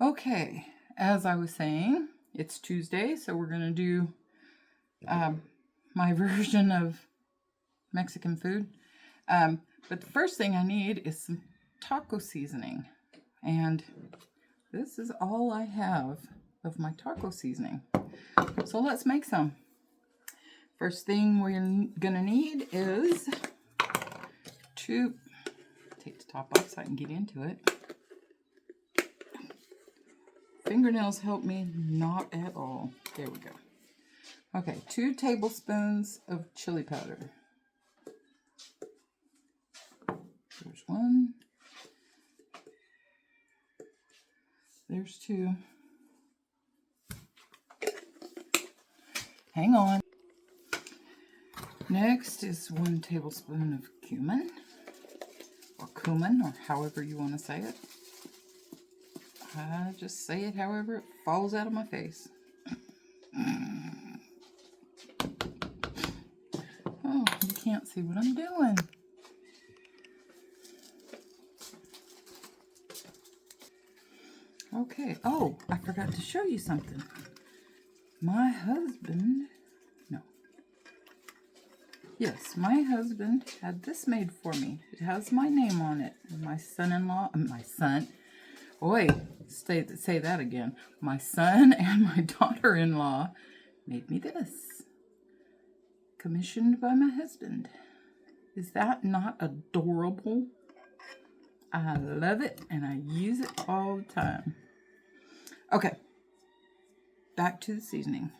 Okay, as I was saying, it's Tuesday, so we're going to do my version of Mexican food. But the first thing I need is some taco seasoning. And this is all I have of my taco seasoning. So let's make some. First thing we're going to need is to take the top off so I can get into it. Fingernails help me not at all. There we go. Okay, 2 tablespoons of chili powder. There's 1. There's 2. Hang on. Next is 1 tablespoon of cumin, or cumin, or however you want to say it. I just say it however it falls out of my face. Oh, you can't see what I'm doing. Okay. Oh, I forgot to show you something. My husband, Yes, my husband had this made for me. It has my name on it. My son-in-law, say that again. My son and my daughter-in-law made me this. Commissioned by my husband. Is that not adorable? I love it and I use it all the time. Okay, back to the seasoning.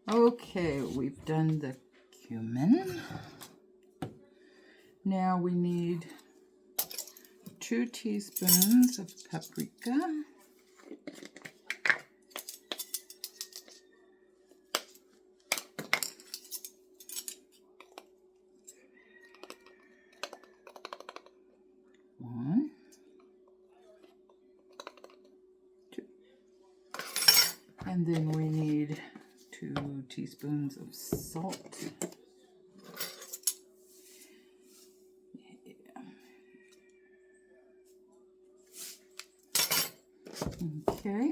Okay, we've done the cumin. Now we need 2 teaspoons of paprika. One, 2. And then we need 2 teaspoons of salt. Okay.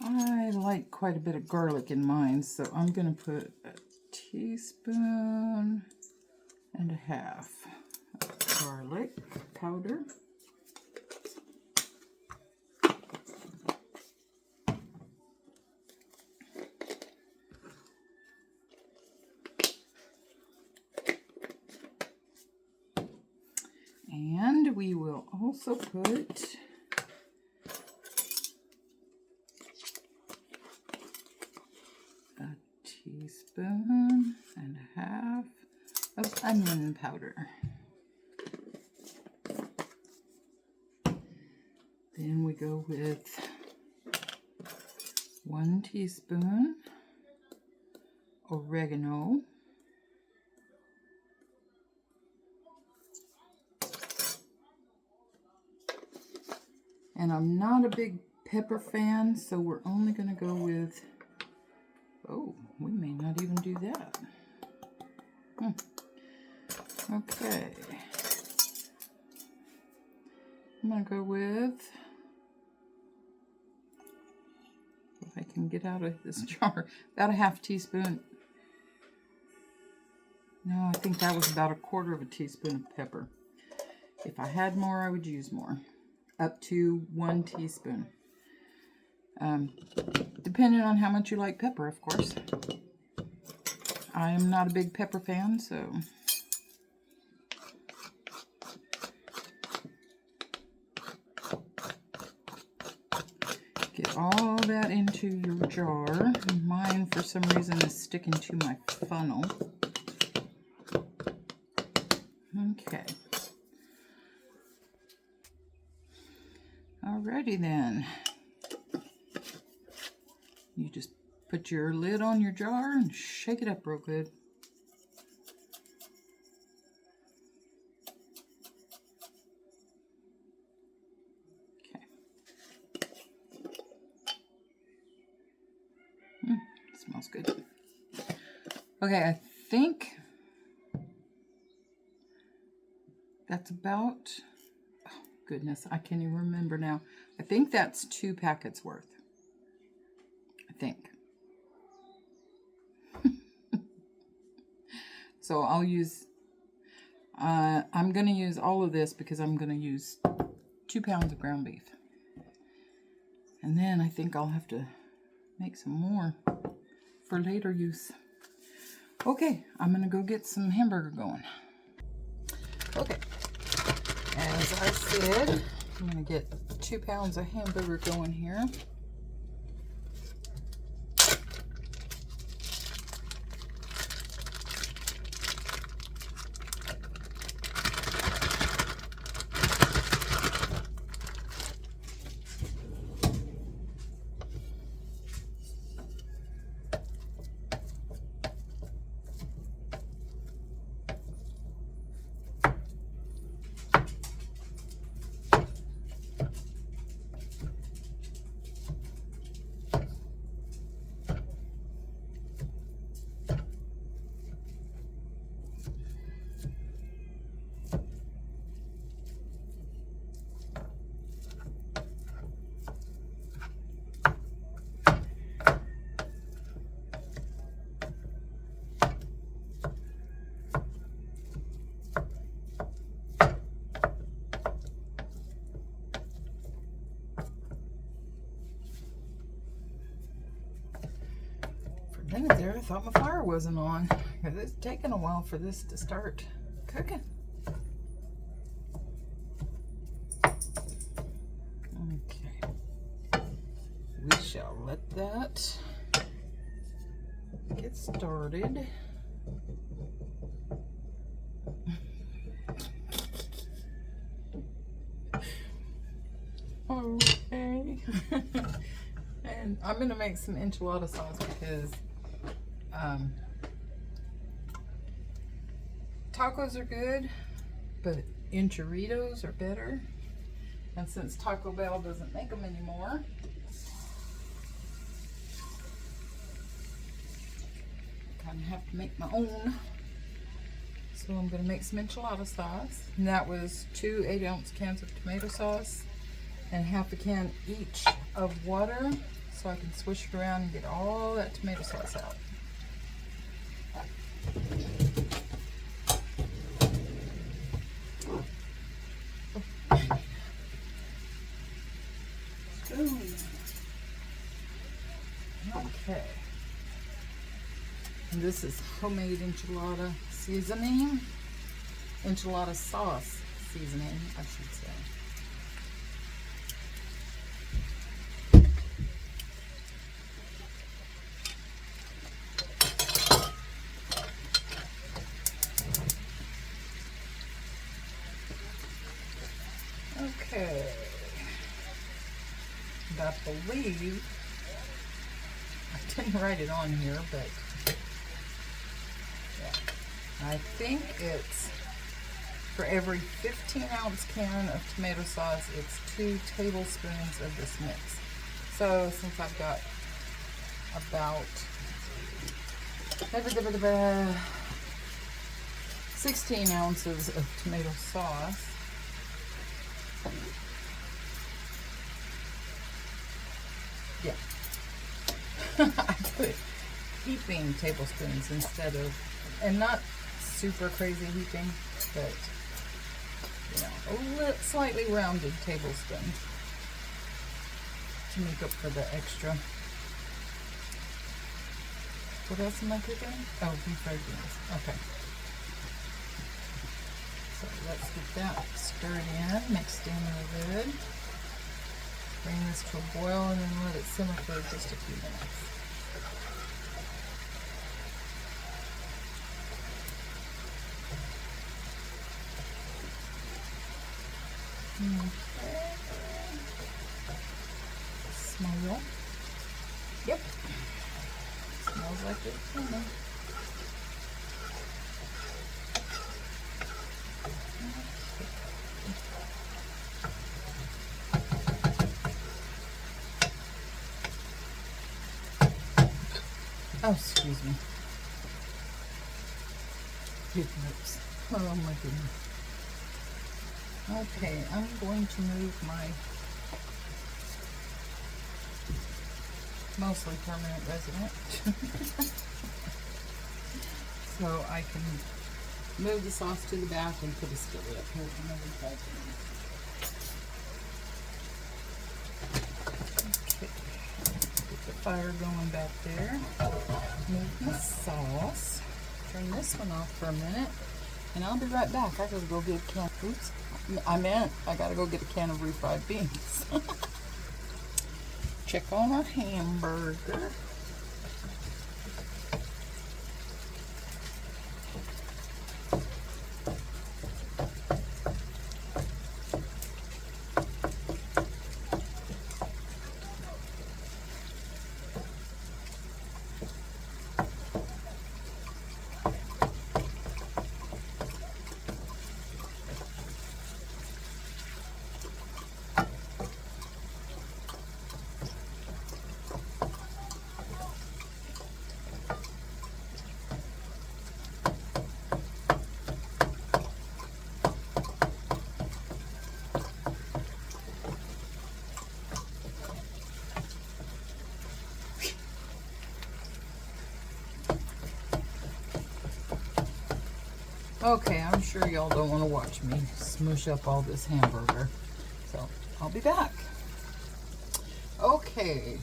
I like quite a bit of garlic in mine, so I'm going to put a teaspoon and a half of garlic powder. And we will also put a teaspoon and a half of onion powder. Then we go with 1 teaspoon oregano. And I'm not a big pepper fan, so we're only going to go with, oh, we may not even do that. Okay. I'm going to go with, if I can get out of this jar, about a half teaspoon. No, I think that was about a 1/4 teaspoon of pepper. If I had more, I would use more. Up to 1 teaspoon. Depending on how much you like pepper, of course. I am not a big pepper fan, so. Get all that into your jar. Mine, for some reason, is sticking to my funnel. Okay. Alrighty then. You just put your lid on your jar and shake it up real good. Smells good. Okay, I think that's about, oh goodness, I can't even remember now. I think that's 2 packets worth. I think. So I'll use, I'm going to use all of this because I'm going to use 2 pounds of ground beef. And then I think I'll have to make some more for later use. Okay, I'm going to go get some hamburger going. Okay, as I said, I'm going to get 2 pounds of hamburger going here. For a minute there, I thought my fire wasn't on, because it's taken a while for this to start cooking. Okay, we shall let that get started. Okay. And I'm going to make some enchilada sauce because tacos are good, but enchiritos are better. And since Taco Bell doesn't make them anymore, I kind of have to make my own. So I'm going to make some enchilada sauce. And that was 2 8-ounce cans of tomato sauce and half a can each of water, so I can swish it around and get all that tomato sauce out. Okay. And this is homemade enchilada seasoning. Enchilada sauce seasoning, I should say. Okay, and I believe, I didn't write it on here, but yeah, I think it's for every 15-ounce can of tomato sauce, it's 2 tablespoons of this mix. So since I've got about 16 ounces of tomato sauce, yeah, I put heaping tablespoons instead of, and not super crazy heaping, but you know, slightly rounded tablespoons to make up for the extra. What else am I cooking? Oh, beef fried beans. Okay. So let's get that stirred in, mixed in real good. Bring this to a boil and then let it simmer for just a few minutes. Okay. Smell. Yep. Smells like it's coming. Oh, excuse me. Hiccups. Oh my goodness. Okay, I'm going to move my mostly permanent resident so I can move the sauce to the back and put a skillet up here for maybe 5 minutes. Okay, get the fire going back there. Move my sauce. Turn this one off for a minute, and I'll be right back. I gotta go get a can. Oops, I gotta go get a can of refried beans. Check on our hamburger. Okay, I'm sure y'all don't want to watch me smoosh up all this hamburger, so I'll be back. Okay,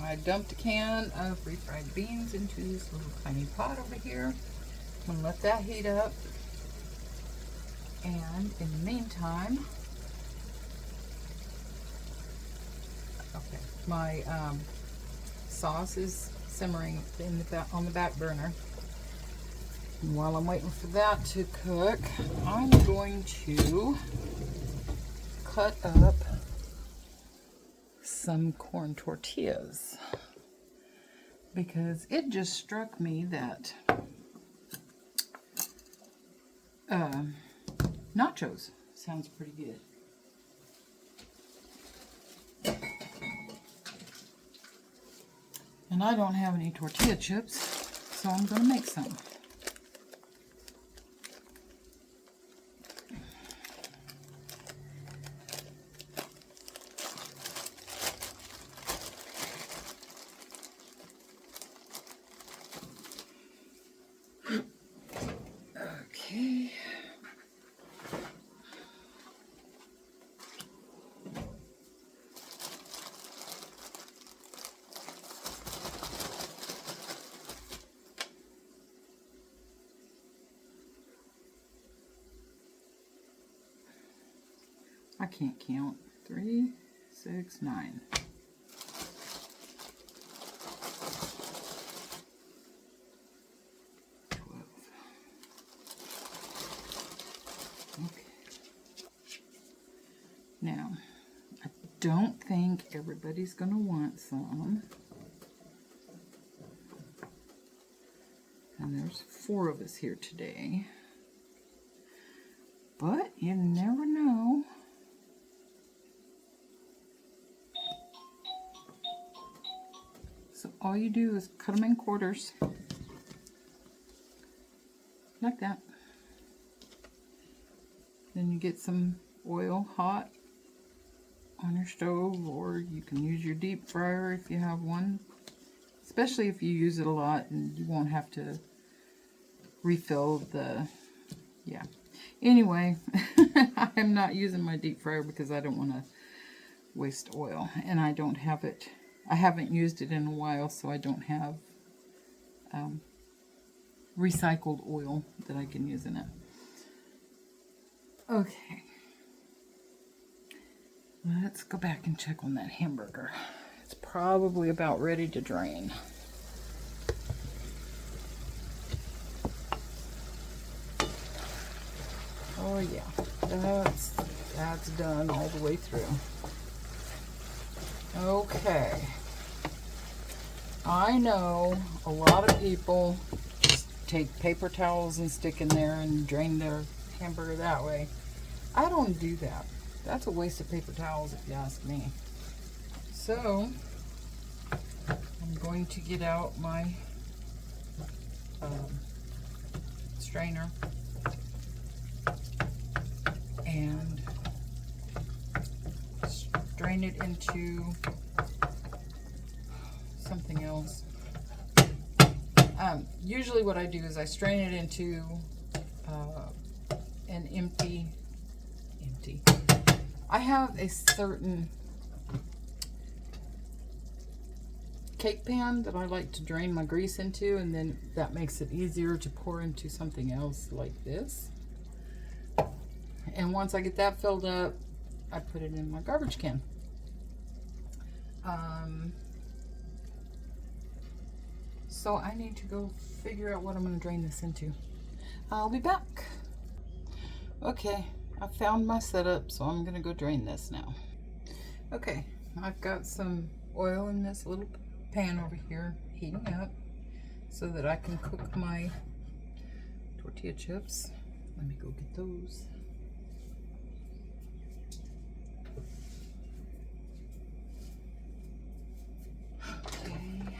I dumped a can of refried beans into this little tiny pot over here. I'm gonna let that heat up, and in the meantime, okay, my sauce is simmering on the back burner. And while I'm waiting for that to cook, I'm going to cut up some corn tortillas, because it just struck me that nachos sounds pretty good. And I don't have any tortilla chips, so I'm going to make some. Okay. I can't count. 3, 6, 9. Now, I don't think everybody's going to want some. And there's 4 of us here today. But you never know. So all you do is cut them in quarters. Like that. Then you get some oil hot on your stove, or you can use your deep fryer if you have one, especially if you use it a lot and you won't have to refill the, yeah. Anyway, I'm not using my deep fryer because I don't want to waste oil, and I don't have it, I haven't used it in a while, so I don't have recycled oil that I can use in it. Okay. Let's go back and check on that hamburger. It's probably about ready to drain. Oh yeah, that's done all the way through. Okay. I know a lot of people just take paper towels and stick in there and drain their hamburger that way. I don't do that. That's a waste of paper towels if you ask me. So, I'm going to get out my strainer and strain it into something else. Usually what I do is I strain it into an empty. I have a certain cake pan that I like to drain my grease into, and then that makes it easier to pour into something else like this. And once I get that filled up, I put it in my garbage can. So I need to go figure out what I'm going to drain this into. I'll be back. Okay, I found my setup, so I'm going to go drain this now. Okay, I've got some oil in this little pan over here heating up so that I can cook my tortilla chips. Let me go get those. Okay.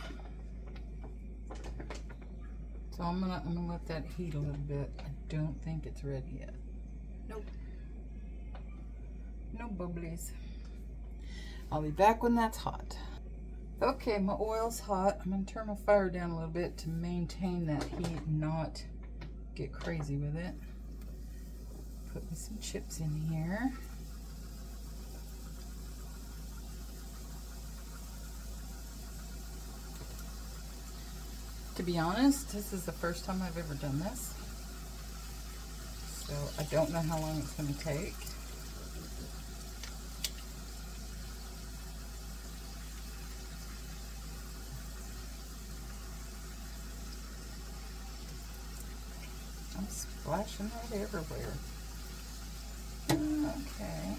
So I'm gonna let that heat a little bit. I don't think it's ready yet. Nope. No bubblies. I'll be back when that's hot. Okay, my oil's hot. I'm going to turn my fire down a little bit to maintain that heat and not get crazy with it. Put me some chips in here. To be honest, this is the first time I've ever done this. So I don't know how long it's going to take. I'm splashing right everywhere. Okay.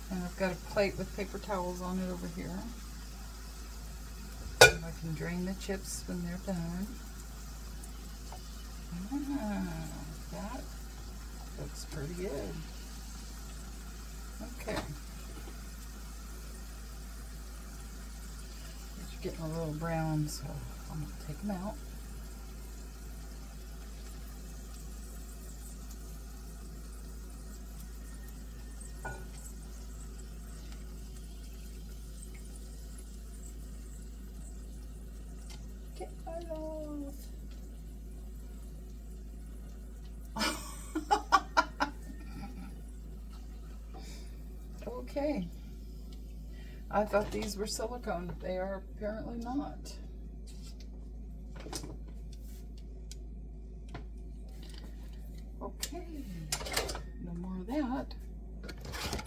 And I've got a plate with paper towels on it over here. So I can drain the chips when they're done. That looks pretty good. Okay. These are getting a little brown, so I'm going to take them out. Get that off. Okay. I thought these were silicone. They are apparently not. Okay. No more of that.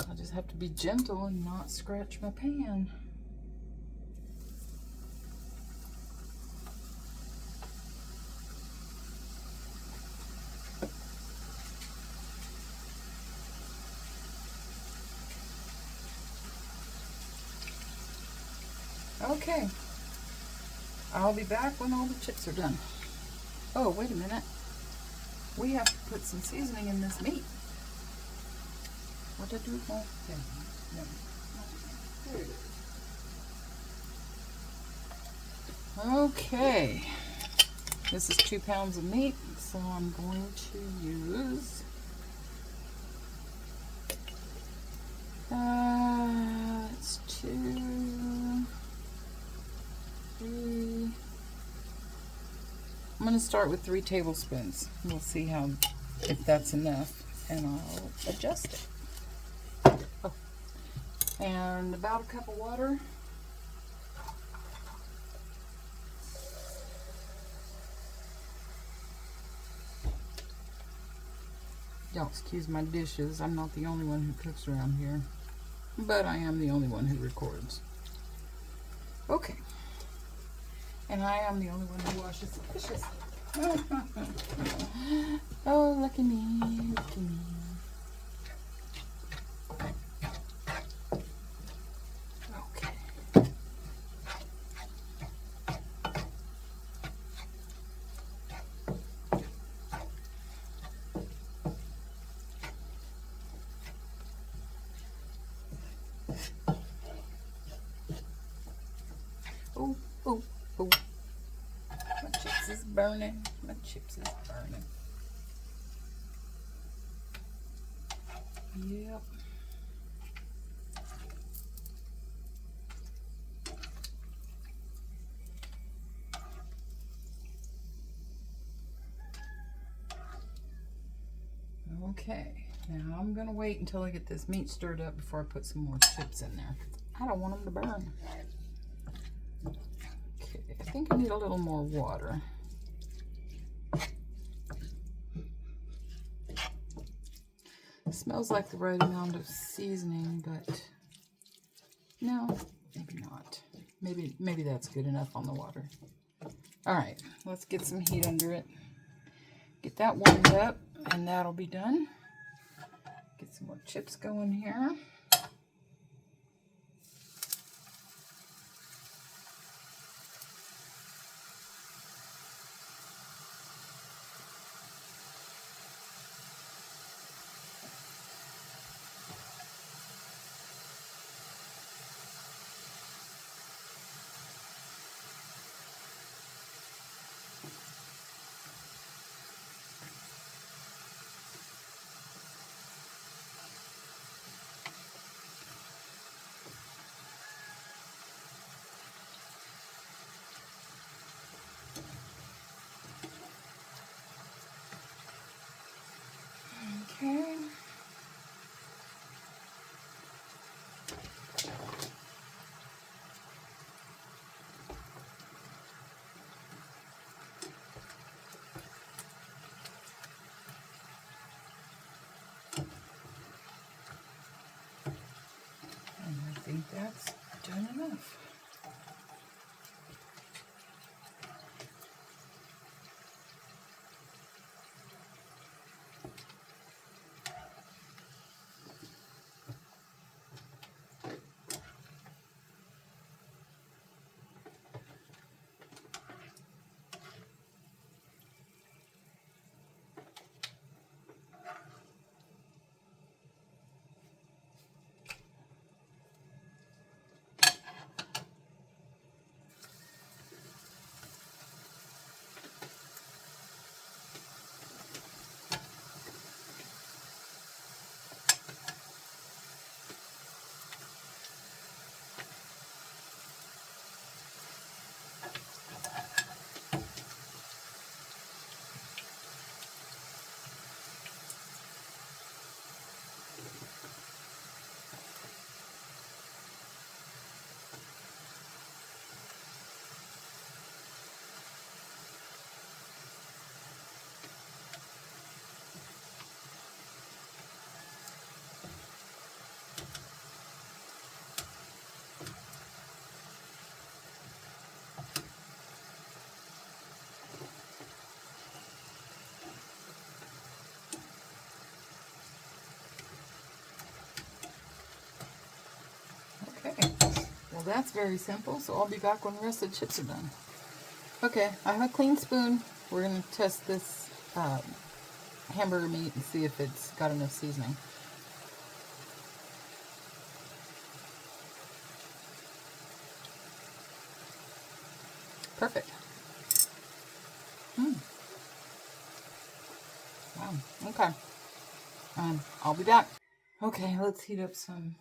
I'll just have to be gentle and not scratch my pan. Okay, I'll be back when all the chips are done. Oh, wait a minute. We have to put some seasoning in this meat. What did I do with my thing? No. There it is. Okay, this is 2 pounds of meat, so I'm going to use it's 2, 3. I'm going to start with 3 tablespoons. We'll see if that's enough, and I'll adjust it. Oh. And about a cup of water. Y'all excuse my dishes. I'm not the only one who cooks around here, but I am the only one who records. Okay. And I am the only one who washes the dishes. Oh, lucky me, lucky me. Okay. burning. My chips is burning. Yep. Okay, now I'm gonna wait until I get this meat stirred up before I put some more chips in there. I don't want them to burn. Okay, I think I need a little more water. It smells like the right amount of seasoning, but no, maybe not. Maybe that's good enough on the water. All right, let's get some heat under it. Get that warmed up, and that'll be done. Get some more chips going here. Okay. And I think that's done enough. Okay, well that's very simple, so I'll be back when the rest of the chips are done. Okay, I have a clean spoon. We're going to test this hamburger meat and see if it's got enough seasoning. Perfect. Wow, okay. I'll be back. Okay, let's heat up some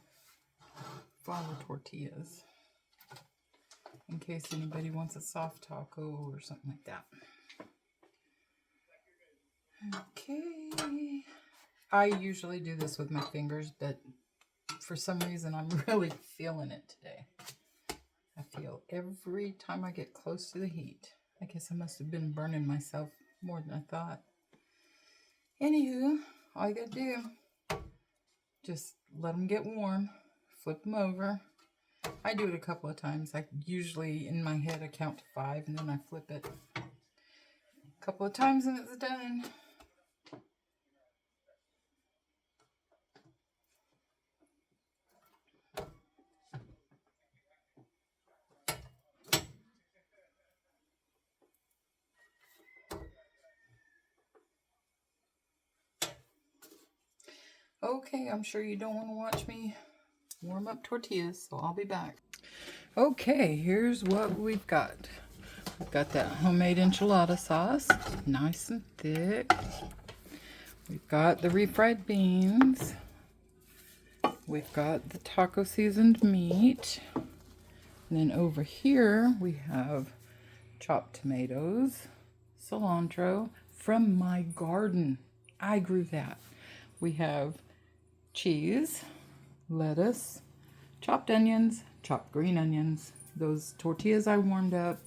flour tortillas in case anybody wants a soft taco or something like that. Okay. I usually do this with my fingers, but for some reason I'm really feeling it today. I feel every time I get close to the heat. I guess I must have been burning myself more than I thought. Anywho, all you gotta do, just let them get warm, flip them over. I do it a couple of times. I usually, in my head, I count to 5 and then I flip it a couple of times and it's done. Okay, I'm sure you don't want to watch me warm up tortillas, so I'll be back. Okay, here's what we've got. We've got that homemade enchilada sauce, nice and thick. We've got the refried beans. We've got the taco seasoned meat. And then over here we have chopped tomatoes, cilantro from my garden. I grew that. We have cheese, lettuce, chopped onions, chopped green onions, those tortillas I warmed up,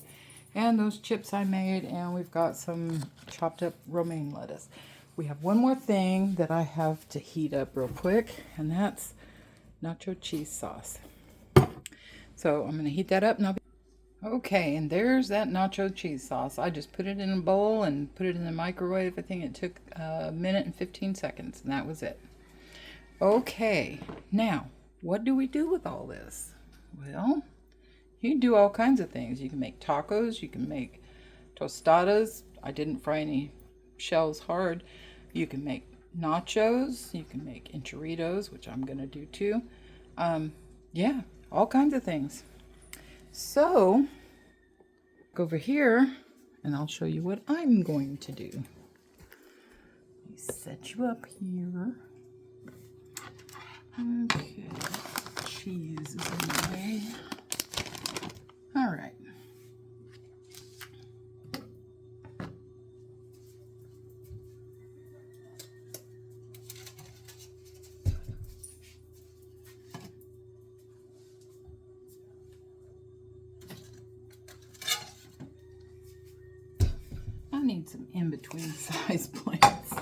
and those chips I made, and we've got some chopped up romaine lettuce. We have one more thing that I have to heat up real quick, and that's nacho cheese sauce. So I'm going to heat that up, and I'll be okay. And there's that nacho cheese sauce. I just put it in a bowl and put it in the microwave. I think it took a minute and 15 seconds, and that was it. Okay, now what do we do with all this? Well, you can do all kinds of things. You can make tacos, you can make tostadas. I didn't fry any shells hard. You can make nachos, you can make enchiritos, which I'm gonna do too. Yeah, all kinds of things. So, go over here and I'll show you what I'm going to do. Let me set you up here. Okay, cheese is in the way. All right. I need some in-between size plates.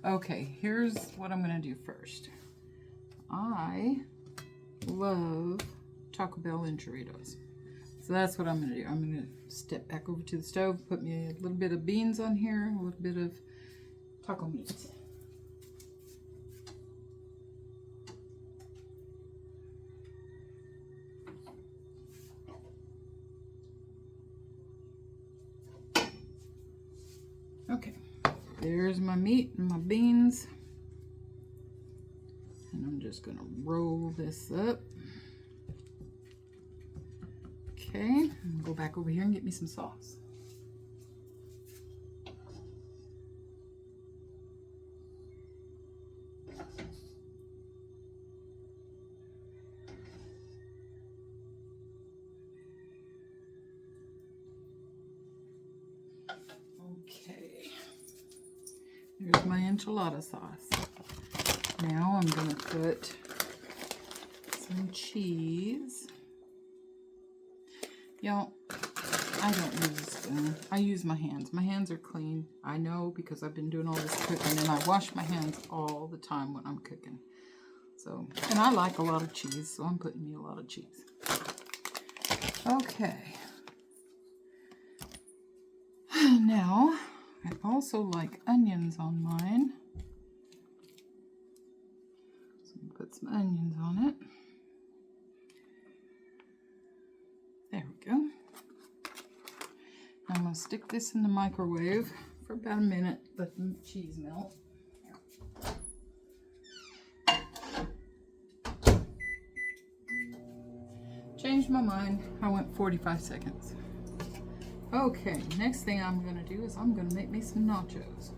Okay, here's what I'm going to do first. I love Taco Bell enchiritos. So that's what I'm going to do. I'm going to step back over to the stove, put me a little bit of beans on here, a little bit of taco meat. Okay, there's my meat and my beans. And I'm just going to roll this up. Okay, go back over here and get me some sauce. Okay, there's my enchilada sauce. Now I'm going to put some cheese. Y'all, I don't use a spoon. I use my hands. My hands are clean. I know because I've been doing all this cooking and I wash my hands all the time when I'm cooking. So, and I like a lot of cheese, so I'm putting me a lot of cheese. Okay. Now, I also like onions on mine. So I'm going to put some onions on it. There we go. I'm going to stick this in the microwave for about a minute, let the cheese melt. Changed my mind. I went 45 seconds. Okay, next thing I'm going to do is I'm going to make me some nachos.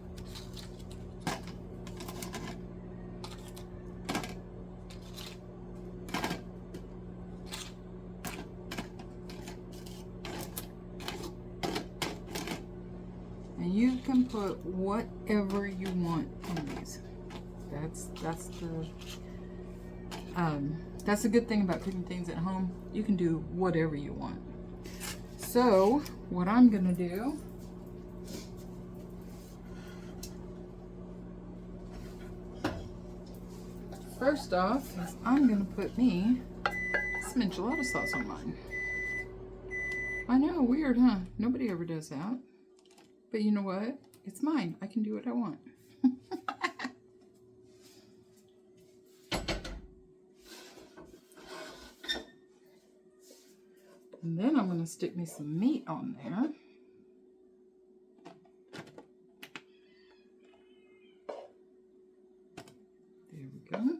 And you can put whatever you want in these. That's the good thing about cooking things at home. You can do whatever you want. So what I'm gonna do first off is I'm gonna put me some enchilada sauce on mine. I know, weird, huh? Nobody ever does that. But you know what? It's mine. I can do what I want. And then I'm going to stick me some meat on there. There we go.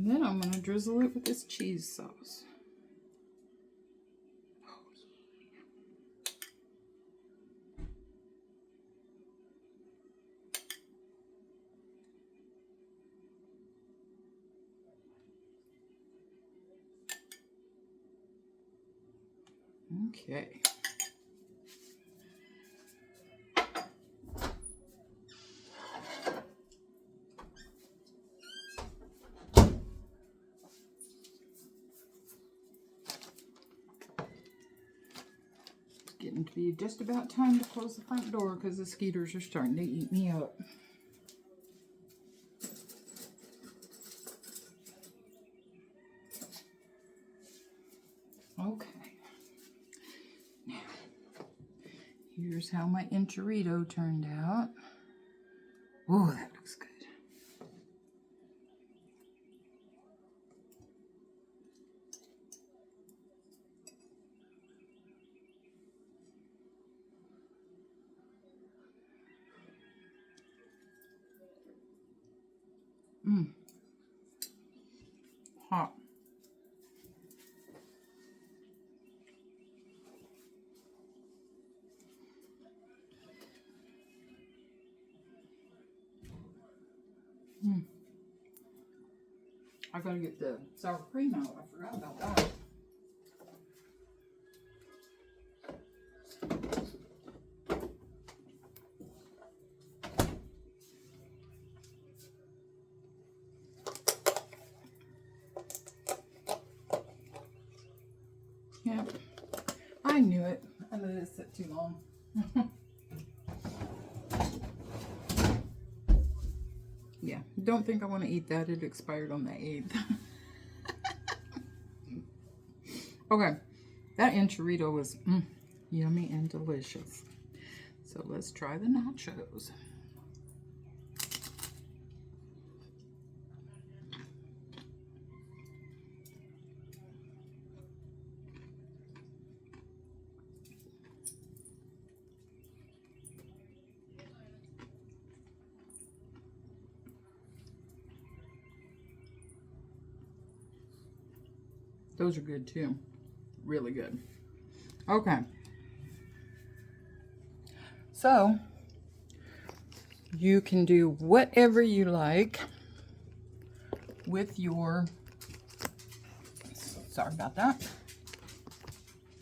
And then I'm going to drizzle it with this cheese sauce. Okay. Getting to be just about time to close the front door because the skeeters are starting to eat me up. Okay. Now, here's how my enchirito turned out. Oh, that looks good. Mmm. Hot. Mmm. I gotta get the sour cream out. I forgot about that. Yeah, I knew it. I let it sit too long. Yeah, don't think I want to eat that. It expired on the 8th. Okay, that enchirito was yummy and delicious. So let's try the nachos. Those are good too. Really good. Okay. So, you can do whatever you like with your, sorry about that,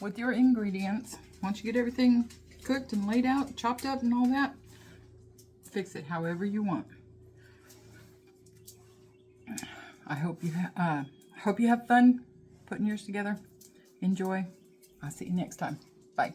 with your ingredients. Once you get everything cooked and laid out, chopped up and all that, fix it however you want. I hope you have fun putting yours together. Enjoy. I'll see you next time. Bye.